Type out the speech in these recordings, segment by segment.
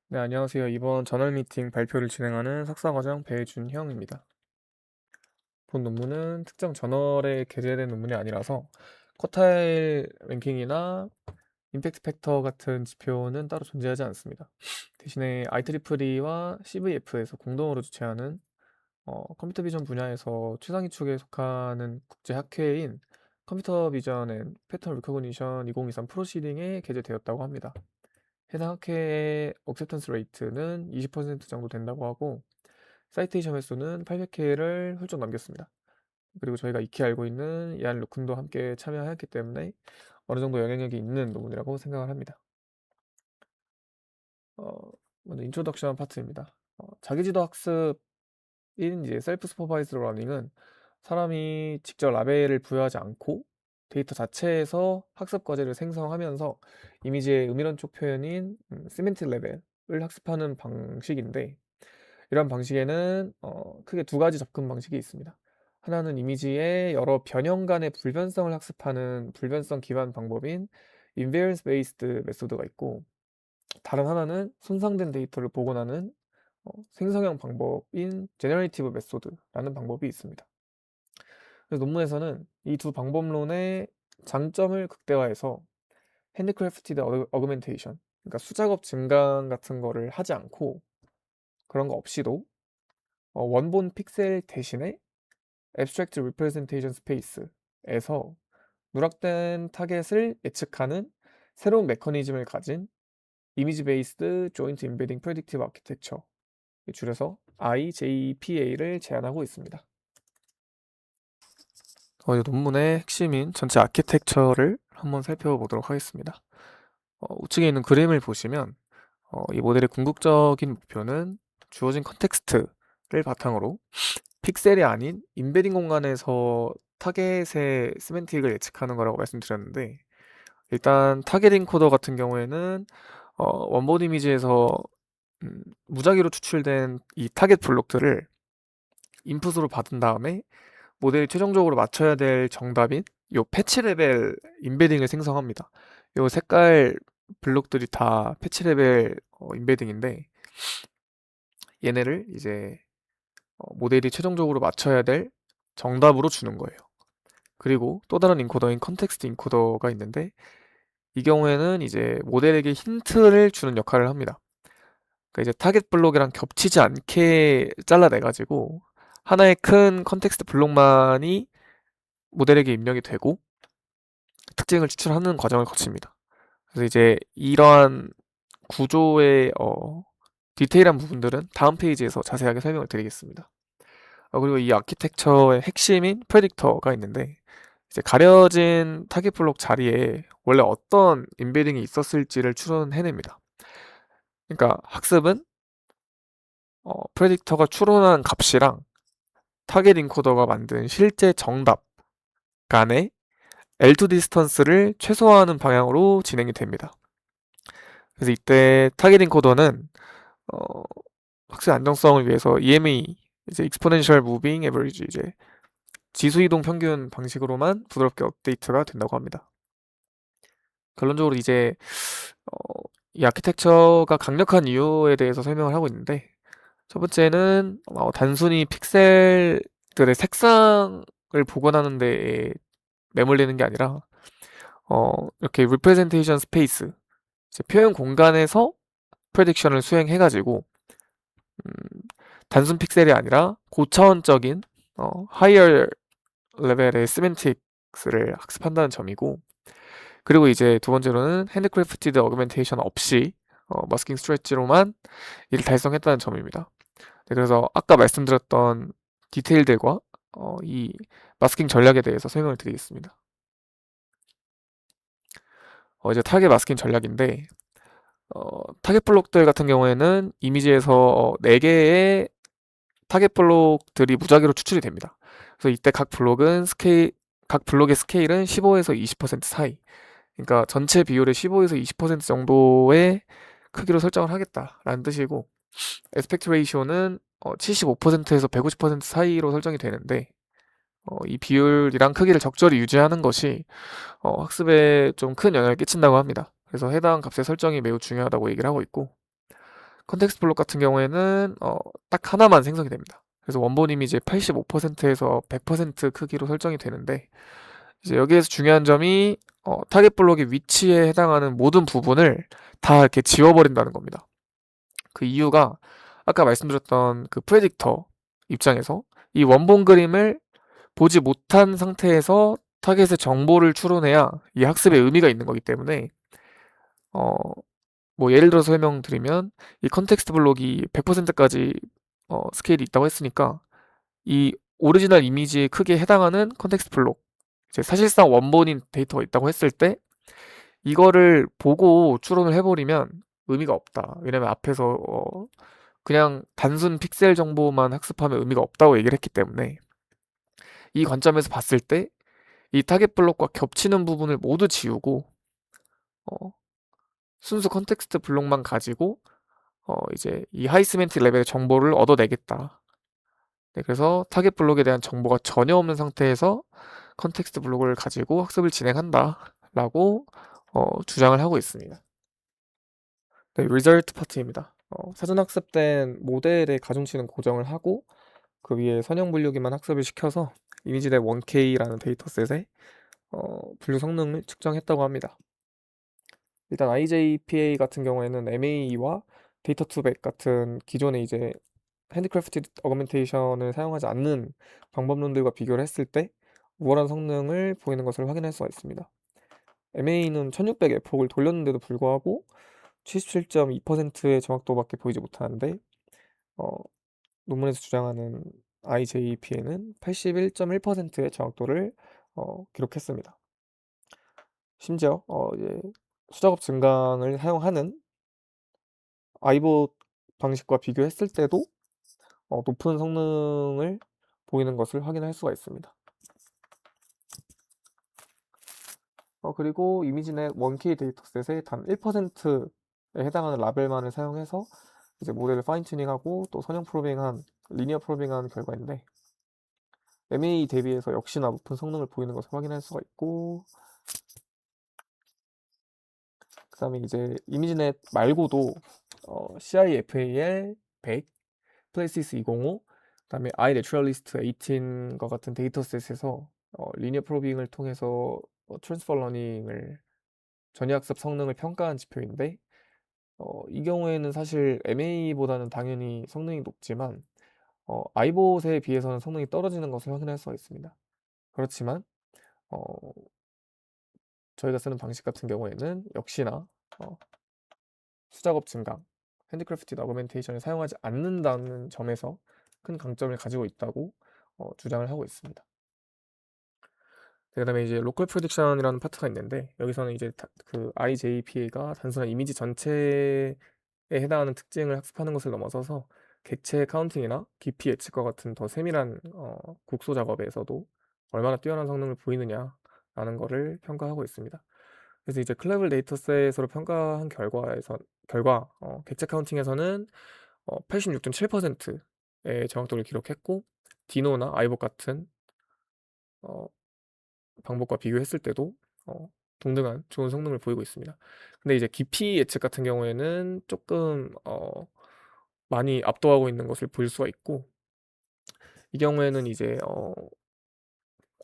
네, 안녕하세요. 이번 저널 미팅 발표를 진행하는 석사과정 배준형입니다. 본 논문은 특정 저널에 게재된 논문이 아니라서 쿼타일 랭킹이나 임팩트 팩터 같은 지표는 따로 존재하지 않습니다. 대신에 IEEE와 CVF에서 공동으로 주최하는 컴퓨터 비전 분야에서 최상위 축에 속하는 국제 학회인 컴퓨터 비전 앤 패턴 리코그니션 2023 프로시딩에 게재되었다고 합니다. 해당 학회의 억셉턴스 레이트는 20% 정도 된다고 하고 사이테이션 횟수는 800회를 훌쩍 넘겼습니다. 그리고 저희가 익히 알고 있는 이안 루큰도 함께 참여하였기 때문에 어느 정도 영향력이 있는 논문이라고 생각을 합니다. 먼저 인트로덕션 파트입니다. 자기지도 학습인 이제 셀프 스퍼바이즈드 러닝은 사람이 직접 라벨을 부여하지 않고 데이터 자체에서 학습 과제를 생성하면서 이미지의 의미론적 표현인 시멘틱 레벨을 학습하는 방식인데, 이런 방식에는 크게 두 가지 접근 방식이 있습니다. 하나는 이미지의 여러 변형 간의 불변성을 학습하는 불변성 기반 방법인 invariance based 메소드가 있고, 다른 하나는 손상된 데이터를 복원하는 생성형 방법인 generative 메소드라는 방법이 있습니다. 그래서 논문에서는 이 두 방법론의 장점을 극대화해서 핸드크래프티드 어그멘테이션, 그러니까 수작업 증강 같은 거를 하지 않고 그런 거 없이도 원본 픽셀 대신에 Abstract Representation Space에서 누락된 타겟을 예측하는 새로운 메커니즘을 가진 이미지 베이스드 조인트 임베딩 프레딕티브 아키텍처, 줄여서 IJPA를 제안하고 있습니다. 이 논문의 핵심인 전체 아키텍처를 한번 살펴보도록 하겠습니다. 우측에 있는 그림을 보시면 이 모델의 궁극적인 목표는 주어진 컨텍스트를 바탕으로 픽셀이 아닌 임베딩 공간에서 타겟의 시멘틱을 예측하는 거라고 말씀드렸는데, 일단 타겟 인코더 같은 경우에는 원본 이미지에서 무작위로 추출된 이 타겟 블록들을 인풋으로 받은 다음에 모델이 최종적으로 맞춰야 될 정답인 요 패치 레벨 임베딩을 생성합니다. 요 색깔 블록들이 다 패치 레벨 임베딩인데, 얘네를 이제 모델이 최종적으로 맞춰야 될 정답으로 주는 거예요. 그리고 또 다른 인코더인 컨텍스트 인코더가 있는데, 이 경우에는 이제 모델에게 힌트를 주는 역할을 합니다. 그러니까 이제 타겟 블록이랑 겹치지 않게 잘라내가지고 하나의 큰 컨텍스트 블록만이 모델에게 입력이 되고 특징을 추출하는 과정을 거칩니다. 그래서 이제 이러한 구조의 디테일한 부분들은 다음 페이지에서 자세하게 설명을 드리겠습니다. 그리고 이 아키텍처의 핵심인 프레딕터가 있는데, 이제 가려진 타겟 블록 자리에 원래 어떤 임베딩이 있었을지를 추론해냅니다. 그러니까 학습은 프레딕터가 추론한 값이랑 타겟 인코더가 만든 실제 정답 간의 L2 디스턴스를 최소화하는 방향으로 진행이 됩니다. 그래서 이때 타겟 인코더는 어, 학습 안정성을 위해서 EMA, 이제 Exponential Moving Average, 이제 지수 이동 평균 방식으로만 부드럽게 업데이트가 된다고 합니다. 결론적으로 이제 어, 이 아키텍처가 강력한 이유에 대해서 설명을 하고 있는데, 첫 번째는 단순히 픽셀들의 색상을 복원하는 데에 매몰리는 게 아니라 이렇게 representation space, 이제 표현 공간에서 프레딕션을 수행해가지고 음, 단순 픽셀이 아니라 고차원적인 higher 레벨의 semantics를 학습한다는 점이고, 그리고 이제 두 번째로는 핸드크래프티드 어그멘테이션 없이 머스킹 스트레치로만 이를 달성했다는 점입니다. 네, 그래서 아까 말씀드렸던 디테일들과 이 마스킹 전략에 대해서 설명을 드리겠습니다. 이제 타겟 마스킹 전략인데, 타겟 블록들 같은 경우에는 이미지에서 4개의 타겟 블록들이 무작위로 추출이 됩니다. 그래서 이때 각 블록의 스케일은 15에서 20% 사이, 그러니까 전체 비율의 15에서 20% 정도의 크기로 설정을 하겠다라는 뜻이고, 에스펙트 레이시오는 75%에서 150% 사이로 설정이 되는데, 이 비율이랑 크기를 적절히 유지하는 것이 학습에 좀 큰 영향을 끼친다고 합니다. 그래서 해당 값의 설정이 매우 중요하다고 얘기를 하고 있고, 컨텍스트 블록 같은 경우에는 딱 하나만 생성이 됩니다. 그래서 원본 이미지의 85%에서 100% 크기로 설정이 되는데, 이제 여기에서 중요한 점이 타겟 블록의 위치에 해당하는 모든 부분을 다 이렇게 지워버린다는 겁니다. 그 이유가 아까 말씀드렸던 그 프레딕터 입장에서 이 원본 그림을 보지 못한 상태에서 타겟의 정보를 추론해야 이 학습에 의미가 있는 거기 때문에, 어, 뭐 예를 들어서 설명드리면 이 컨텍스트 블록이 100%까지 스케일이 있다고 했으니까 이 오리지널 이미지의 크기에 해당하는 컨텍스트 블록, 이제 사실상 원본인 데이터가 있다고 했을 때 이거를 보고 추론을 해버리면 의미가 없다. 왜냐면 앞에서 그냥 단순 픽셀 정보만 학습하면 의미가 없다고 얘기를 했기 때문에, 이 관점에서 봤을 때 이 타겟 블록과 겹치는 부분을 모두 지우고 어, 순수 컨텍스트 블록만 가지고 이제 이 하이스멘틱 레벨의 정보를 얻어내겠다. 네, 그래서 타겟 블록에 대한 정보가 전혀 없는 상태에서 컨텍스트 블록을 가지고 학습을 진행한다라고 주장을 하고 있습니다. 네, 리절트 파트입니다. 사전 학습된 모델의 가중치는 고정을 하고 그 위에 선형 분류기만 학습을 시켜서 이미지넷 1K라는 데이터셋에 분류 성능을 측정했다고 합니다. 일단 IJPA 같은 경우에는 MAE와 데이터 투백 같은 기존의 이제 핸드크래프티드 어그멘테이션을 사용하지 않는 방법론들과 비교를 했을 때 우월한 성능을 보이는 것을 확인할 수가 있습니다. MA는 1600F폭을 돌렸는데도 불구하고 77.2%의 정확도밖에 보이지 못하는데, 어, 논문에서 주장하는 IJPA는 81.1%의 정확도를 기록했습니다. 심지어 이제 수작업 증강을 사용하는 아이봇 방식과 비교했을 때도 높은 성능을 보이는 것을 확인할 수가 있습니다. 그리고 이미지넷 1K 데이터셋의 단 1%에 해당하는 라벨만을 사용해서 이제 모델을 파인 튜닝하고 또 선형 프로빙한 리니어 프로빙한 결과인데, MA 대비해서 역시나 높은 성능을 보이는 것을 확인할 수가 있고, 그 다음에 이제 이미지넷 말고도 CIFAL 100, 플레이시스 205, 그 다음에 iNaturalist 18과 같은 데이터셋에서 리니어 프로빙을 통해서 트랜스퍼 러닝을 전위학습 성능을 평가한 지표인데, 이 경우에는 사실 MA보다는 당연히 성능이 높지만 아이봇에 비해서는 성능이 떨어지는 것을 확인할 수가 있습니다. 그렇지만 어, 저희가 쓰는 방식 같은 경우에는 역시나 수작업 증강, 핸드크래프티드 어그멘테이션을 사용하지 않는다는 점에서 큰 강점을 가지고 있다고 주장을 하고 있습니다. 그 다음에 이제 로컬 프레딕션이라는 파트가 있는데, 여기서는 이제 그 IJPA가 단순한 이미지 전체에 해당하는 특징을 학습하는 것을 넘어서서 객체 카운팅이나 깊이 예측과 같은 더 세밀한 국소 작업에서도 얼마나 뛰어난 성능을 보이느냐라는 것을 평가하고 있습니다. 그래서 이제 클레블 데이터셋으로 평가한 결과 객체 카운팅에서는 86.7%의 정확도를 기록했고, 디노나 아이봇 같은 어, 방법과 비교했을 때도 동등한 좋은 성능을 보이고 있습니다. 근데 이제 깊이 예측 같은 경우에는 조금 많이 압도하고 있는 것을 볼 수가 있고, 이 경우에는 이제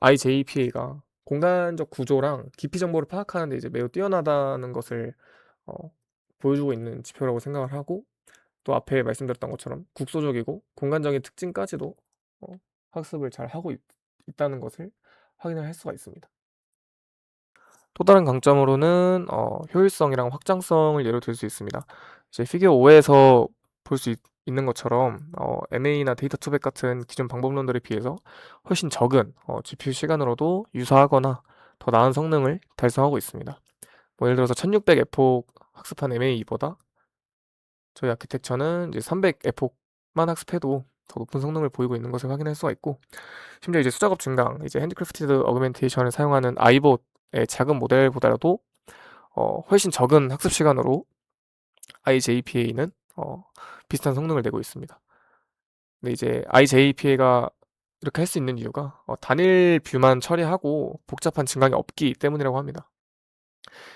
IJPA가 공간적 구조랑 깊이 정보를 파악하는 데 이제 매우 뛰어나다는 것을 어, 보여주고 있는 지표라고 생각을 하고, 또 앞에 말씀드렸던 것처럼 국소적이고 공간적인 특징까지도 어, 학습을 잘 하고 있다는 것을 확인을 할 수가 있습니다. 또 다른 강점으로는 효율성이랑 확장성을 예로 들 수 있습니다. 이제 피겨 5에서 볼 수 있는 것처럼 MA나 데이터 투백 같은 기존 방법론들에 비해서 훨씬 적은 GPU 시간으로도 유사하거나 더 나은 성능을 달성하고 있습니다. 뭐 예를 들어서 1600에폭 학습한 MA보다 저희 아키텍처는 이제 300에폭만 학습해도 더 높은 성능을 보이고 있는 것을 확인할 수가 있고, 심지어 이제 수작업 증강, 이제 핸드크래프티드 어그멘테이션을 사용하는 아이봇의 작은 모델보다도 훨씬 적은 학습 시간으로 IJPA는 비슷한 성능을 내고 있습니다. 근데 이제 IJPA가 이렇게 할 수 있는 이유가 단일 뷰만 처리하고 복잡한 증강이 없기 때문이라고 합니다.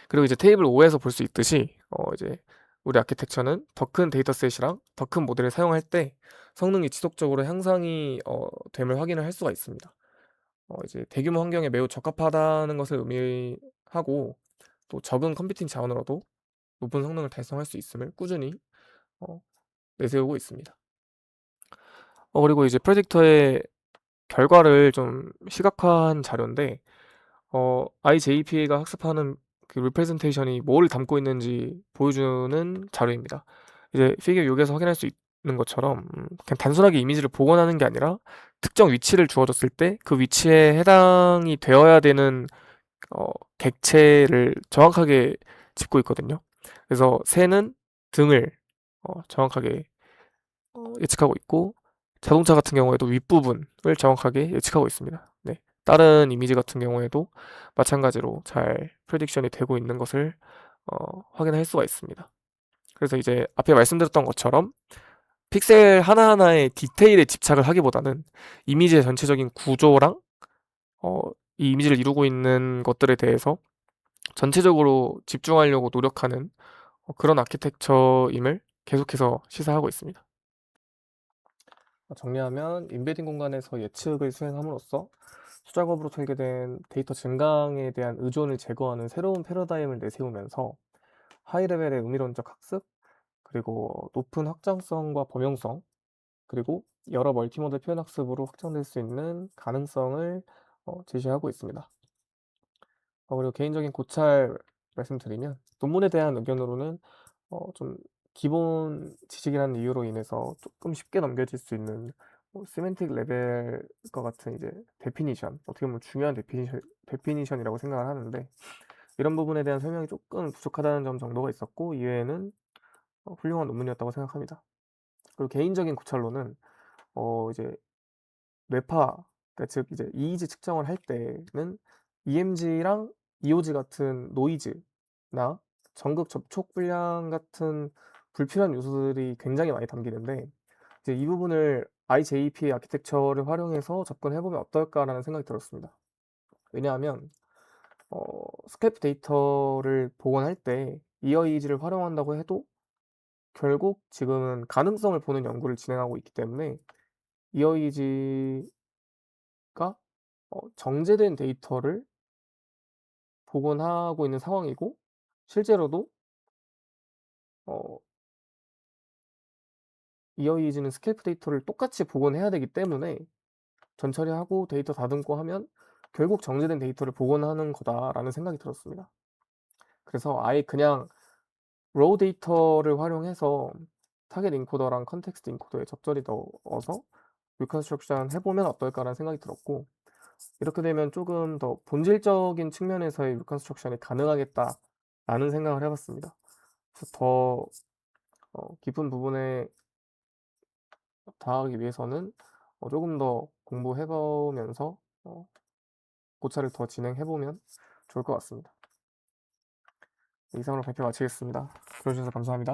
그리고 이제 테이블 5에서 볼 수 있듯이 이제 우리 아키텍처는 더 큰 데이터셋이랑 더 큰 모델을 사용할 때 성능이 지속적으로 향상이 됨을 확인을 할 수가 있습니다. 이제 대규모 환경에 매우 적합하다는 것을 의미하고 또 적은 컴퓨팅 자원으로도 높은 성능을 달성할 수 있음을 꾸준히 어, 내세우고 있습니다. 그리고 이제 프레딕터의 결과를 좀 시각화한 자료인데 IJPA가 학습하는 그 리프레젠테이션이 뭘 담고 있는지 보여주는 자료입니다. 이제 피규어 6에서 확인할 수 있는 것처럼 그냥 단순하게 이미지를 복원하는 게 아니라 특정 위치를 주어졌을 때 그 위치에 해당이 되어야 되는 어, 객체를 정확하게 짚고 있거든요. 그래서 새는 등을 정확하게 예측하고 있고 자동차 같은 경우에도 윗부분을 정확하게 예측하고 있습니다. 네. 다른 이미지 같은 경우에도 마찬가지로 잘 프레딕션이 되고 있는 것을 확인할 수가 있습니다. 그래서 이제 앞에 말씀드렸던 것처럼 픽셀 하나하나의 디테일에 집착을 하기보다는 이미지의 전체적인 구조랑 어, 이 이미지를 이루고 있는 것들에 대해서 전체적으로 집중하려고 노력하는 그런 아키텍처임을 계속해서 시사하고 있습니다. 정리하면 인베딩 공간에서 예측을 수행함으로써 수작업으로 설계된 데이터 증강에 대한 의존을 제거하는 새로운 패러다임을 내세우면서 하이 레벨의 의미론적 학습, 그리고 높은 확장성과 범용성, 그리고 여러 멀티모델 표현 학습으로 확장될 수 있는 가능성을 제시하고 있습니다. 그리고 개인적인 고찰 말씀드리면 논문에 대한 의견으로는 좀 기본 지식이라는 이유로 인해서 조금 쉽게 넘겨질 수 있는 세멘틱 레벨과 같은 이제 데피니션, 어떻게 보면 중요한 데피니션이라고 생각을 하는데 이런 부분에 대한 설명이 조금 부족하다는 점 정도가 있었고 이외에는 훌륭한 논문이었다고 생각합니다. 그리고 개인적인 고찰로는 이제 뇌파, 그러니까 즉 이제 EEG 측정을 할 때는 EMG랑 EOG 같은 노이즈나 전극 접촉 불량 같은 불필요한 요소들이 굉장히 많이 담기는데 이제 이 부분을 IJPA 아키텍처를 활용해서 접근해 보면 어떨까라는 생각이 들었습니다. 왜냐하면 스케프 데이터를 복원할 때 EEG를 활용한다고 해도 결국 지금은 가능성을 보는 연구를 진행하고 있기 때문에 EEG가 정제된 데이터를 복원하고 있는 상황이고 실제로도 어 EEG는 스케프 데이터를 똑같이 복원해야 되기 때문에 전처리하고 데이터 다듬고 하면 결국 정제된 데이터를 복원하는 거다라는 생각이 들었습니다. 그래서 아예 그냥 로우 데이터를 활용해서 타겟 인코더랑 컨텍스트 인코더에 적절히 넣어서 리컨스트럭션 해보면 어떨까라는 생각이 들었고 이렇게 되면 조금 더 본질적인 측면에서의 리컨스트럭션이 가능하겠다라는 생각을 해봤습니다. 그래서 더 깊은 부분에 다가가기 위해서는 조금 더 공부해보면서 고찰을 더 진행해보면 좋을 것 같습니다. 이상으로 발표 마치겠습니다. 들어주셔서 감사합니다.